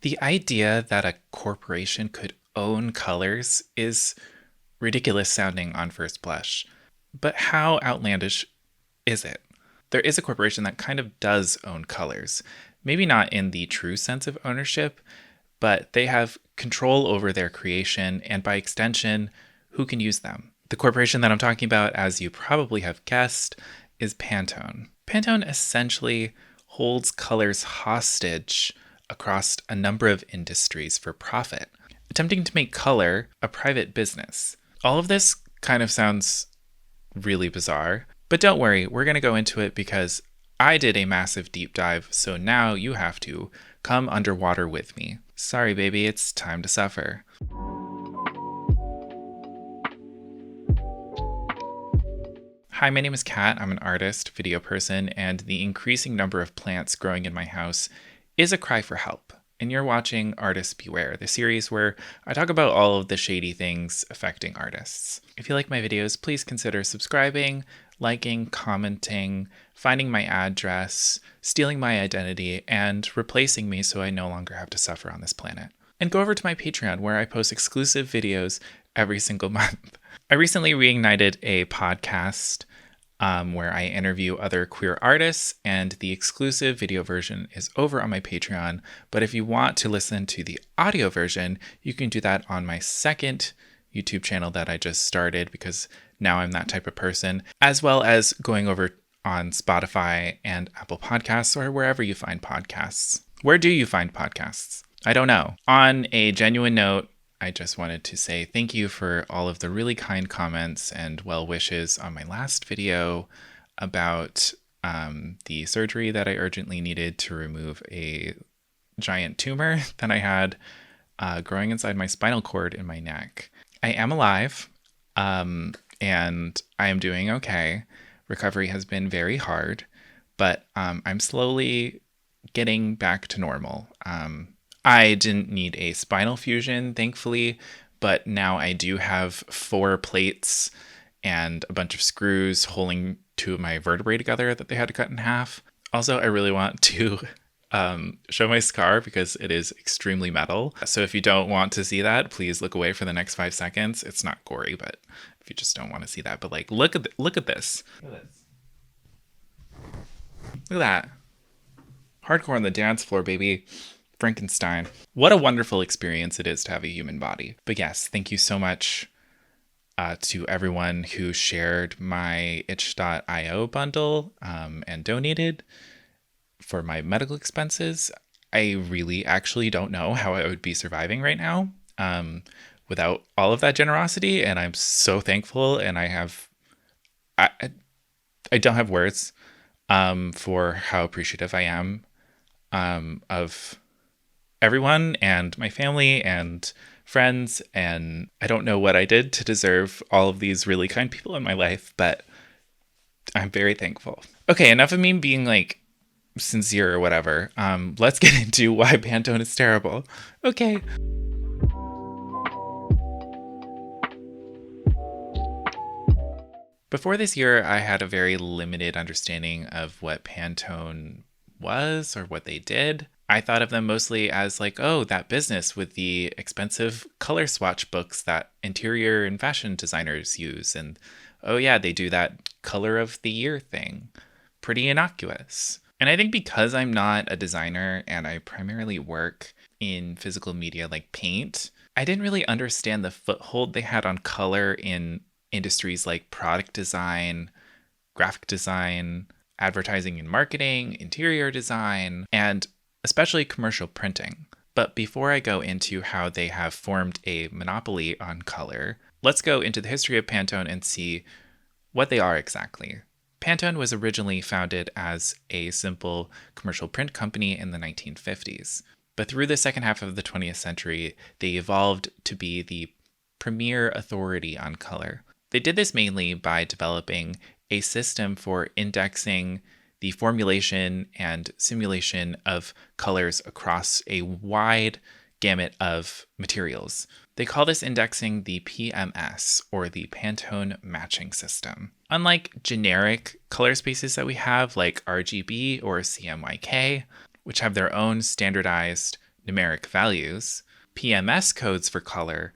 The idea that a corporation could own colors is ridiculous sounding on first blush. But how outlandish is it? There is a corporation that kind of does own colors. Maybe not in the true sense of ownership, but they have control over their creation and by extension, who can use them. The corporation that I'm talking about, as you probably have guessed, is Pantone. Pantone essentially holds colors hostage across a number of industries for profit, attempting to make color a private business. All of this kind of sounds really bizarre, but don't worry, we're going to go into it because I did a massive deep dive, so now you have to come underwater with me. Sorry, baby, it's time to suffer. Hi, my name is Kat. I'm an artist, video person, and the increasing number of plants growing in my house is a cry for help. And you're watching Artists Beware, the series where I talk about all of the shady things affecting artists. If you like my videos, please consider subscribing, liking, commenting, finding my address, stealing my identity, and replacing me so I no longer have to suffer on this planet. And go over to my Patreon where I post exclusive videos every single month. I recently reignited a podcast where I interview other queer artists, and the exclusive video version is over on my Patreon. But if you want to listen to the audio version, you can do that on my second YouTube channel that I just started because now I'm that type of person, as well as going over on Spotify and Apple Podcasts or wherever you find podcasts. Where do you find podcasts? I don't know. On a genuine note, I just wanted to say thank you for all of the really kind comments and well wishes on my last video about the surgery that I urgently needed to remove a giant tumor that I had growing inside my spinal cord in my neck. I am alive and I am doing okay. Recovery has been very hard, but I'm slowly getting back to normal. I didn't need a spinal fusion, thankfully, but now I do have 4 plates and a bunch of screws holding 2 of my vertebrae together that they had to cut in half. Also, I really want to show my scar because it is extremely metal. So if you don't want to see that, please look away for the next 5 seconds. It's not gory, but if you just don't want to see that, but like, look at this. Look at this. Look at that. Hardcore on the dance floor, baby. Frankenstein. What a wonderful experience it is to have a human body. But yes, thank you so much to everyone who shared my itch.io bundle and donated for my medical expenses. I really actually don't know how I would be surviving right now without all of that generosity. And I'm so thankful. And I don't have words for how appreciative I am of everyone and my family and friends, and I don't know what I did to deserve all of these really kind people in my life, but I'm very thankful. Okay, enough of me being like sincere or whatever. Let's get into why Pantone is terrible. Okay. Before this year, I had a very limited understanding of what Pantone was or what they did. I thought of them mostly as like, oh, that business with the expensive color swatch books that interior and fashion designers use. And oh yeah, they do that color of the year thing. Pretty innocuous. And I think because I'm not a designer and I primarily work in physical media like paint, I didn't really understand the foothold they had on color in industries like product design, graphic design, advertising and marketing, interior design, and especially commercial printing. But before I go into how they have formed a monopoly on color, let's go into the history of Pantone and see what they are exactly. Pantone was originally founded as a simple commercial print company in the 1950s. But through the second half of the 20th century, they evolved to be the premier authority on color. They did this mainly by developing a system for indexing the formulation and simulation of colors across a wide gamut of materials. They call this indexing the PMS, or the Pantone Matching System. Unlike generic color spaces that we have, like RGB or CMYK, which have their own standardized numeric values. PMS codes for color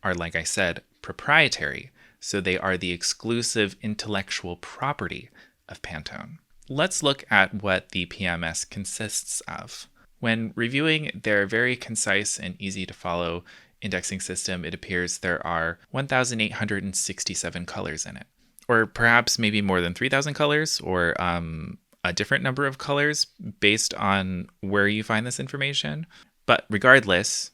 are, like I said, proprietary, so they are the exclusive intellectual property of Pantone. Let's look at what the PMS consists of. When reviewing their very concise and easy to follow indexing system, it appears there are 1,867 colors in it. Or perhaps maybe more than 3,000 colors, or a different number of colors based on where you find this information. But regardless,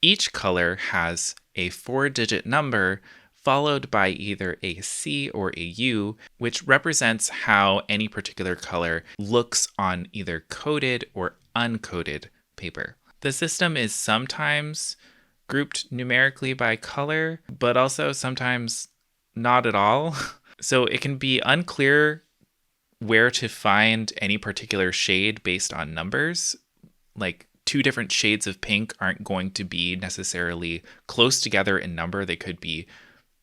each color has a 4-digit number followed by either a C or a U, which represents how any particular color looks on either coded or uncoded paper. The system is sometimes grouped numerically by color, but also sometimes not at all. So it can be unclear where to find any particular shade based on numbers. Like, 2 different shades of pink aren't going to be necessarily close together in number. They could be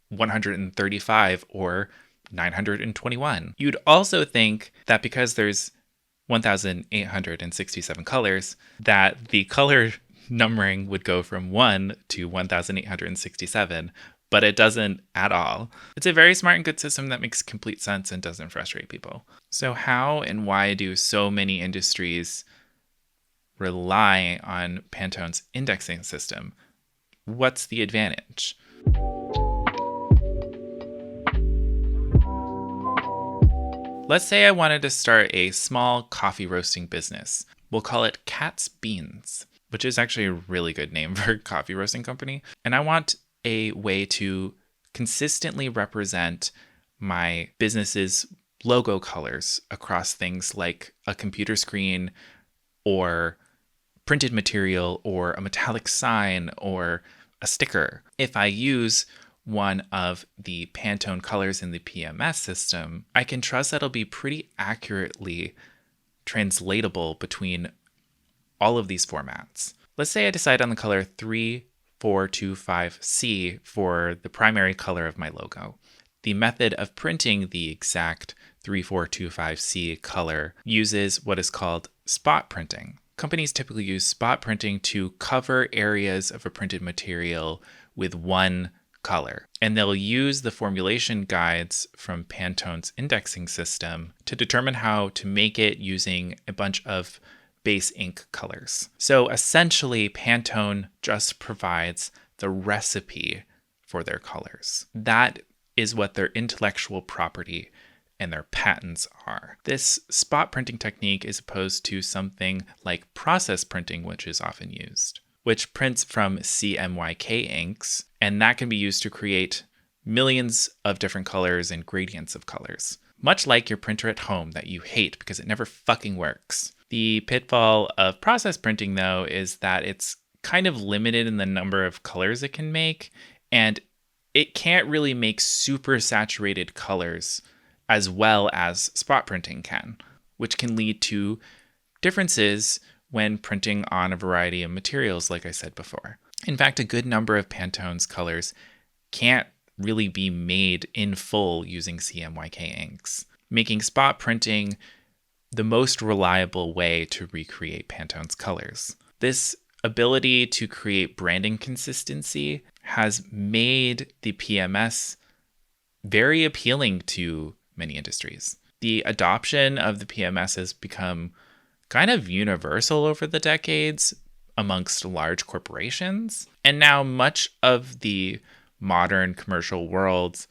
135 or 921. You'd also think that because there's 1,867 colors, that the color numbering would go from 1 to 1,867, but it doesn't at all. It's a very smart and good system that makes complete sense and doesn't frustrate people. So how and why do so many industries rely on Pantone's indexing system? What's the advantage? Let's say I wanted to start a small coffee roasting business. We'll call it Cat's Beans, which is actually a really good name for a coffee roasting company. And I want a way to consistently represent my business's logo colors across things like a computer screen or printed material or a metallic sign or a sticker. If I use one of the Pantone colors in the PMS system, I can trust that it'll be pretty accurately translatable between all of these formats. Let's say I decide on the color 3425C for the primary color of my logo. The method of printing the exact 3425C color uses what is called spot printing. Companies typically use spot printing to cover areas of a printed material with one color. And they'll use the formulation guides from Pantone's indexing system to determine how to make it using a bunch of base ink colors. So essentially, Pantone just provides the recipe for their colors. That is what their intellectual property and their patents are. This spot printing technique is opposed to something like process printing, which is often used, which prints from CMYK inks, and that can be used to create millions of different colors and gradients of colors. Much like your printer at home that you hate because it never fucking works. The pitfall of process printing, though, is that it's kind of limited in the number of colors it can make, and it can't really make super saturated colors as well as spot printing can, which can lead to differences when printing on a variety of materials, like I said before. In fact, a good number of Pantone's colors can't really be made in full using CMYK inks, making spot printing the most reliable way to recreate Pantone's colors. This ability to create branding consistency has made the PMS very appealing to many industries. The adoption of the PMS has become kind of universal over the decades amongst large corporations. And now much of the modern commercial world,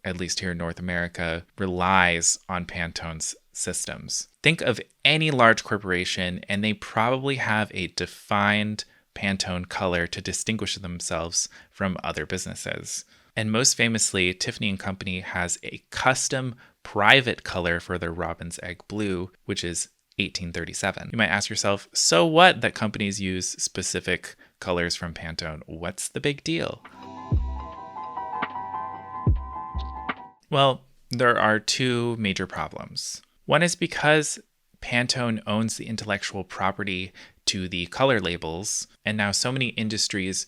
at least here in North America, relies on Pantone's systems. Think of any large corporation and they probably have a defined Pantone color to distinguish themselves from other businesses. And most famously, Tiffany & Company has a custom private color for their Robin's Egg Blue, which is 1837. You might ask yourself, so what that companies use specific colors from Pantone? What's the big deal? Well, there are 2 major problems. One is because Pantone owns the intellectual property to the color labels, and now so many industries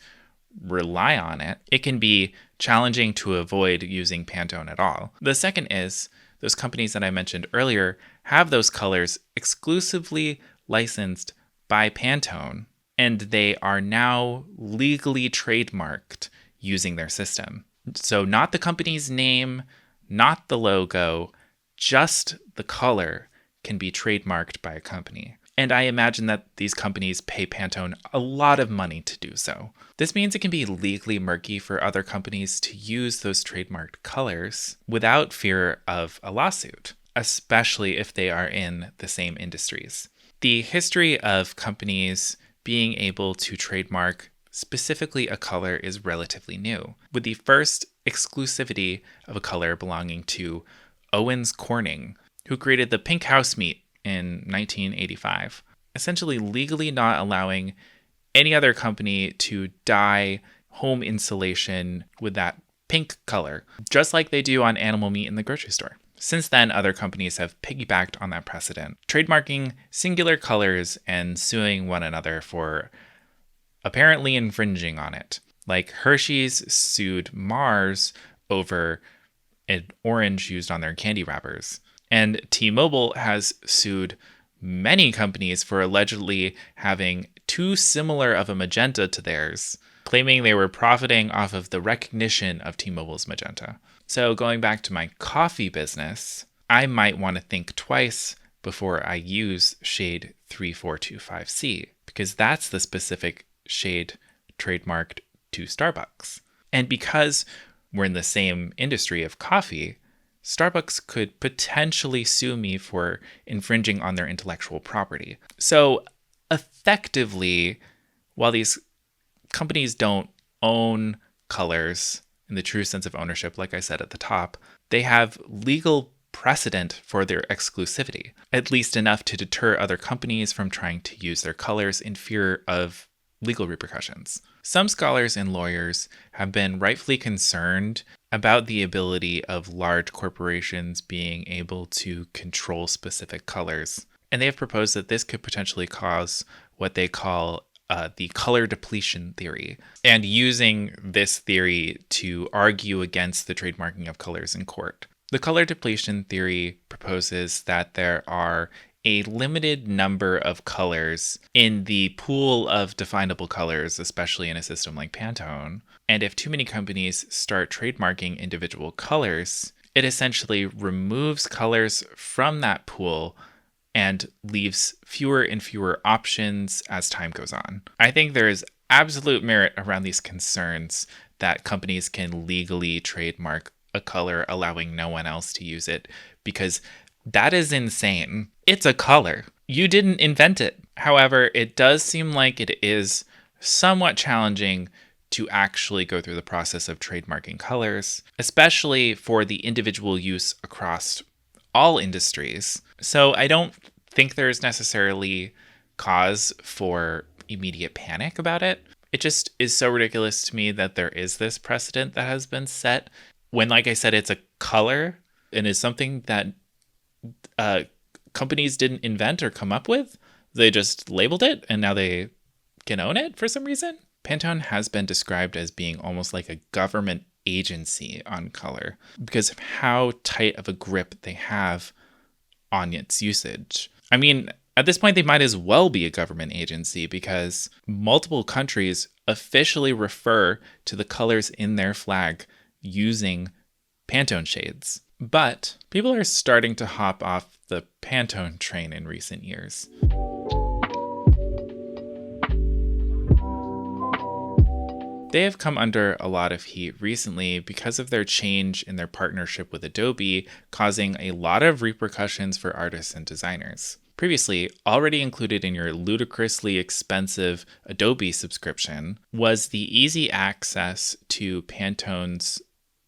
rely on it, it can be challenging to avoid using Pantone at all. The second is those companies that I mentioned earlier have those colors exclusively licensed by Pantone, and they are now legally trademarked using their system. So, not the company's name, not the logo, just the color can be trademarked by a company. And I imagine that these companies pay Pantone a lot of money to do so. This means it can be legally murky for other companies to use those trademarked colors without fear of a lawsuit, especially if they are in the same industries. The history of companies being able to trademark specifically a color is relatively new, with the first exclusivity of a color belonging to Owens Corning, who created the pink house meat in 1985, essentially legally not allowing any other company to dye home insulation with that pink color, just like they do on animal meat in the grocery store. Since then, other companies have piggybacked on that precedent, trademarking singular colors and suing one another for apparently infringing on it. Like Hershey's sued Mars over an orange used on their candy wrappers. And T-Mobile has sued many companies for allegedly having too similar of a magenta to theirs, claiming they were profiting off of the recognition of T-Mobile's magenta. So going back to my coffee business, I might want to think twice before I use shade 3425C, because that's the specific shade trademarked to Starbucks. And because we're in the same industry of coffee, Starbucks could potentially sue me for infringing on their intellectual property. So effectively, while these companies don't own colors in the true sense of ownership, like I said at the top, they have legal precedent for their exclusivity, at least enough to deter other companies from trying to use their colors in fear of legal repercussions. Some scholars and lawyers have been rightfully concerned about the ability of large corporations being able to control specific colors. And they have proposed that this could potentially cause what they call the color depletion theory, and using this theory to argue against the trademarking of colors in court. The color depletion theory proposes that there are a limited number of colors in the pool of definable colors, especially in a system like Pantone. And if too many companies start trademarking individual colors, it essentially removes colors from that pool and leaves fewer and fewer options as time goes on. I think there is absolute merit around these concerns that companies can legally trademark a color, allowing no one else to use it, because that is insane. It's a color. You didn't invent it. However, it does seem like it is somewhat challenging to actually go through the process of trademarking colors, especially for the individual use across all industries. So I don't think there's necessarily cause for immediate panic about it. It just is so ridiculous to me that there is this precedent that has been set when, like I said, it's a color and is something that companies didn't invent or come up with. They just labeled it and now they can own it for some reason. Pantone has been described as being almost like a government agency on color because of how tight of a grip they have on its usage. I mean, at this point, they might as well be a government agency because multiple countries officially refer to the colors in their flag using Pantone shades. But people are starting to hop off the Pantone train in recent years. They have come under a lot of heat recently because of their change in their partnership with Adobe, causing a lot of repercussions for artists and designers. Previously, already included in your ludicrously expensive Adobe subscription was the easy access to Pantone's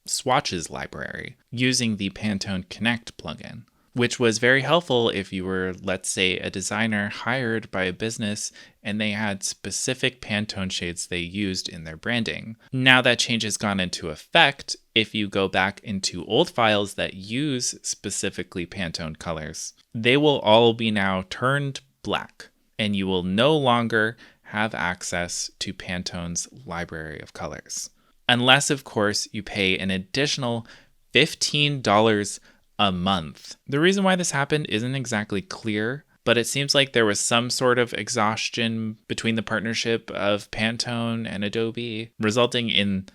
swatches library using the Pantone Connect plugin, which was very helpful if you were, let's say, a designer hired by a business and they had specific Pantone shades they used in their branding. Now that change has gone into effect, if you go back into old files that use specifically Pantone colors, they will all be now turned black, and you will no longer have access to Pantone's library of colors. Unless, of course, you pay an additional $15 a month. The reason why this happened isn't exactly clear, but it seems like there was some sort of exhaustion between the partnership of Pantone and Adobe, resulting in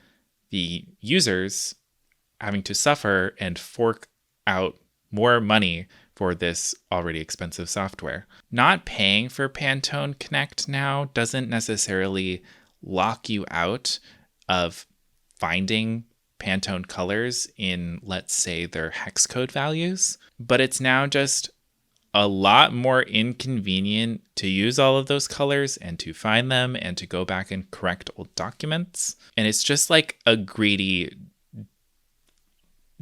the users having to suffer and fork out more money for this already expensive software. Not paying for Pantone Connect now doesn't necessarily lock you out of finding Pantone colors in, let's say, their hex code values, but it's now just a lot more inconvenient to use all of those colors and to find them and to go back and correct old documents. And it's just like a greedy,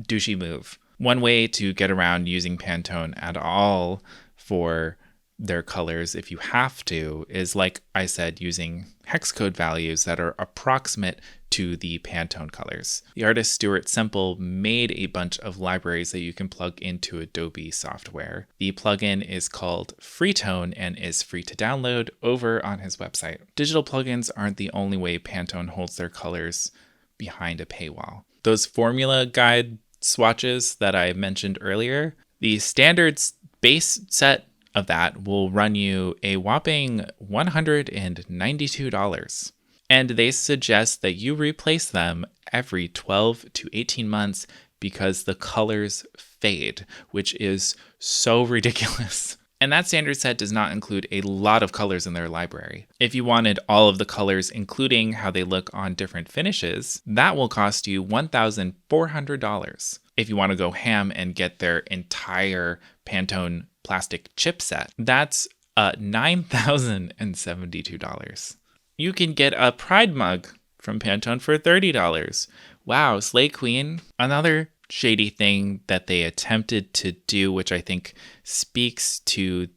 douchey move. One way to get around using Pantone at all for their colors, if you have to, is, like I said, using hex code values that are approximate to the Pantone colors. The artist Stuart Semple made a bunch of libraries that you can plug into Adobe software. The plugin is called Freetone and is free to download over on his website. Digital plugins aren't the only way Pantone holds their colors behind a paywall. Those formula guide swatches that I mentioned earlier, the standard base set of that will run you a whopping $192. And they suggest that you replace them every 12 to 18 months because the colors fade, which is so ridiculous. And that standard set does not include a lot of colors in their library. If you wanted all of the colors, including how they look on different finishes, that will cost you $1,400. If you want to go ham and get their entire Pantone plastic chipset, that's $9,072. You can get a Pride mug from Pantone for $30. Wow, Slay Queen. Another shady thing that they attempted to do, which I think speaks to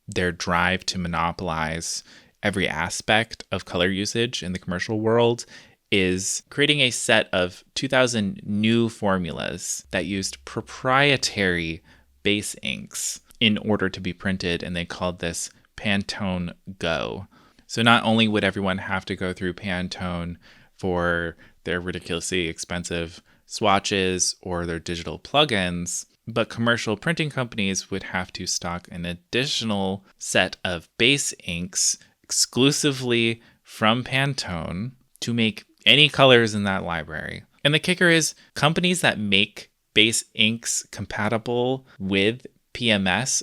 their drive to monopolize every aspect of color usage in the commercial world, is creating a set of 2,000 new formulas that used proprietary base inks in order to be printed, and they called this Pantone Go. So not only would everyone have to go through Pantone for their ridiculously expensive swatches or their digital plugins, but commercial printing companies would have to stock an additional set of base inks exclusively from Pantone to make any colors in that library. And the kicker is, companies that make base inks compatible with PMS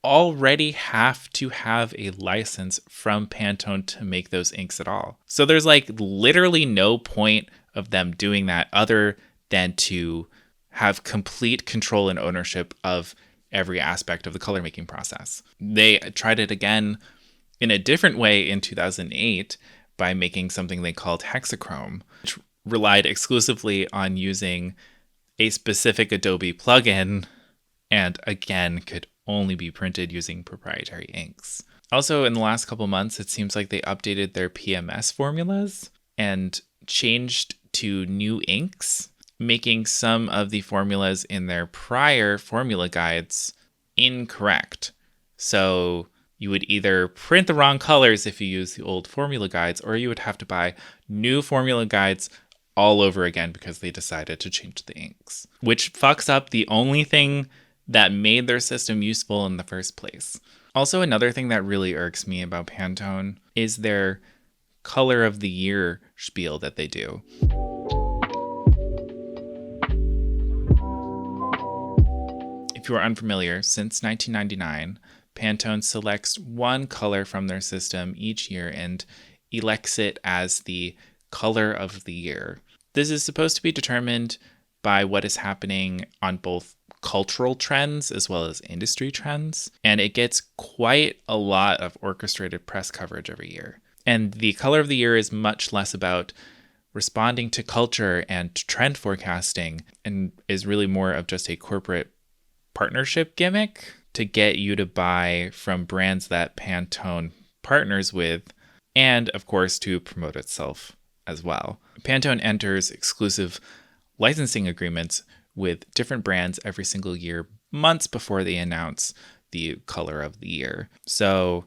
already have to have a license from Pantone to make those inks at all. So there's like literally no point of them doing that other than to have complete control and ownership of every aspect of the color making process. They tried it again in a different way in 2008 by making something they called hexachrome, which relied exclusively on using a specific Adobe plugin and again could only be printed using proprietary inks. Also, in the last couple months, it seems like they updated their PMS formulas and changed to new inks, making some of the formulas in their prior formula guides incorrect. So you would either print the wrong colors if you use the old formula guides, or you would have to buy new formula guides all over again because they decided to change the inks, which fucks up the only thing that made their system useful in the first place. Also, another thing that really irks me about Pantone is their color of the year spiel that they do. If you are unfamiliar, since 1999, Pantone selects one color from their system each year and elects it as the color of the year. This is supposed to be determined by what is happening on both cultural trends as well as industry trends, and it gets quite a lot of orchestrated press coverage every year. And the color of the year is much less about responding to culture and trend forecasting, and is really more of just a corporate partnership gimmick to get you to buy from brands that Pantone partners with, and of course to promote itself as well. Pantone enters exclusive licensing agreements with different brands every single year, months before they announce the color of the year. So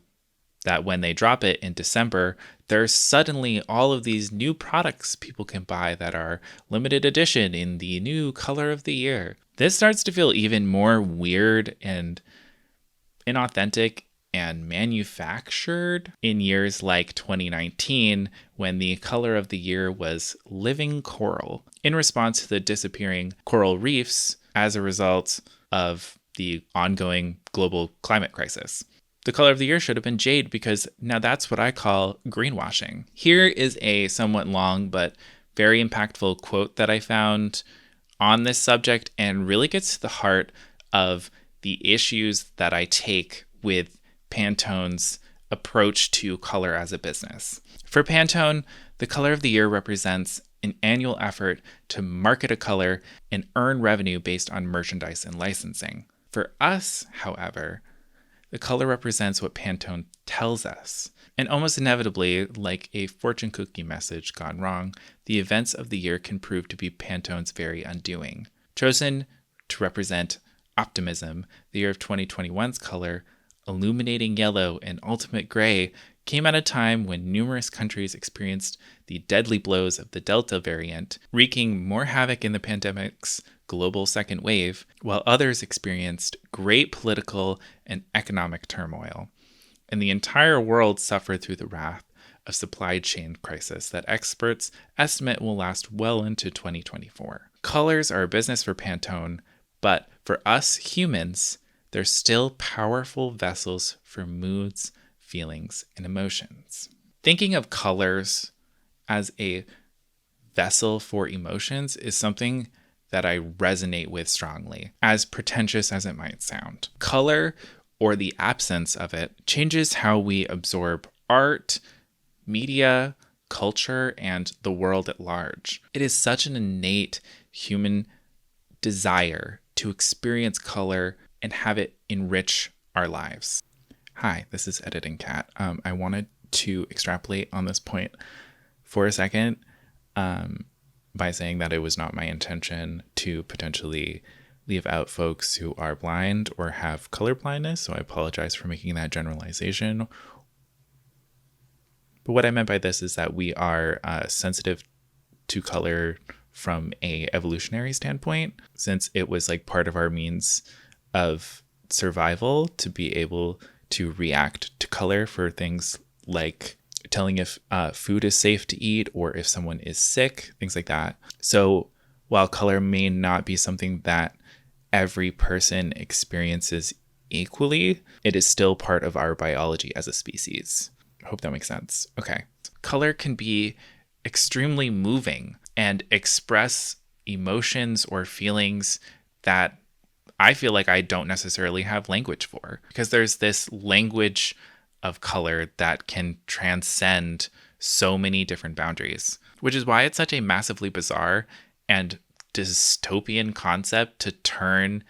that when they drop it in December, there's suddenly all of these new products people can buy that are limited edition in the new color of the year. This starts to feel even more weird and inauthentic and manufactured in years like 2019, when the color of the year was living coral, in response to the disappearing coral reefs as a result of the ongoing global climate crisis. The color of the year should have been jade, because now that's what I call greenwashing. Here is a somewhat long but very impactful quote that I found on this subject, and really gets to the heart of the issues that I take with Pantone's approach to color as a business. For Pantone, the color of the year represents an annual effort to market a color and earn revenue based on merchandise and licensing. For us, however, the color represents what Pantone tells us. And almost inevitably, like a fortune cookie message gone wrong, the events of the year can prove to be Pantone's very undoing. Chosen to represent optimism, the year of 2021's color, illuminating yellow and ultimate gray, came at a time when numerous countries experienced the deadly blows of the Delta variant, wreaking more havoc in the pandemic's global second wave, while others experienced great political and economic turmoil. And the entire world suffered through the wrath of supply chain crisis that experts estimate will last well into 2024. Colors are a business for Pantone, but for us humans, they're still powerful vessels for moods, feelings, and emotions. Thinking of colors as a vessel for emotions is something that I resonate with strongly, as pretentious as it might sound. Color, or the absence of it, changes how we absorb art, media, culture, and the world at large. It is such an innate human desire to experience color and have it enrich our lives. Hi, this is Editing Cat. I wanted to extrapolate on this point for a second by saying that it was not my intention to potentially leave out folks who are blind or have color blindness, so I apologize for making that generalization. But what I meant by this is that we are sensitive to color from a evolutionary standpoint, since it was like part of our means of survival to be able to react to color for things like telling if food is safe to eat or if someone is sick, things like that. So while color may not be something that every person experiences equally, it is still part of our biology as a species. I hope that makes sense. Okay. Color can be extremely moving and express emotions or feelings that I feel like I don't necessarily have language for, because there's this language of color that can transcend so many different boundaries, which is why it's such a massively bizarre and dystopian concept to turn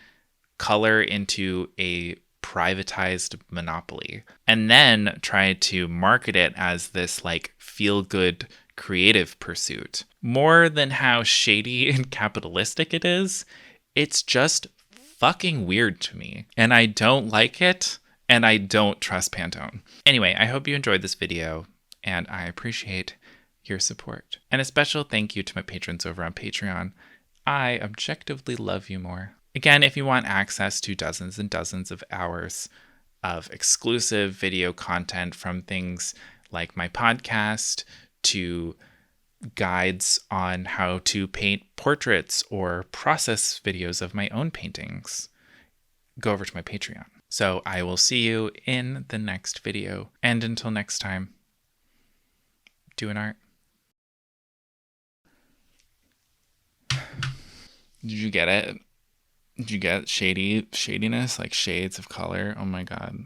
color into a privatized monopoly and then try to market it as this like feel-good creative pursuit. More than how shady and capitalistic it is, it's just fucking weird to me, and I don't like it, and I don't trust Pantone. Anyway, I hope you enjoyed this video, and I appreciate your support. And a special thank you to my patrons over on Patreon. I objectively love you more. Again, if you want access to dozens and dozens of hours of exclusive video content, from things like my podcast to guides on how to paint portraits or process videos of my own paintings, go over to my Patreon. So I will see you in the next video. And until next time, doing art. Did you get it? Did you get shadiness? Like shades of color? Oh my God.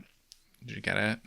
Did you get it?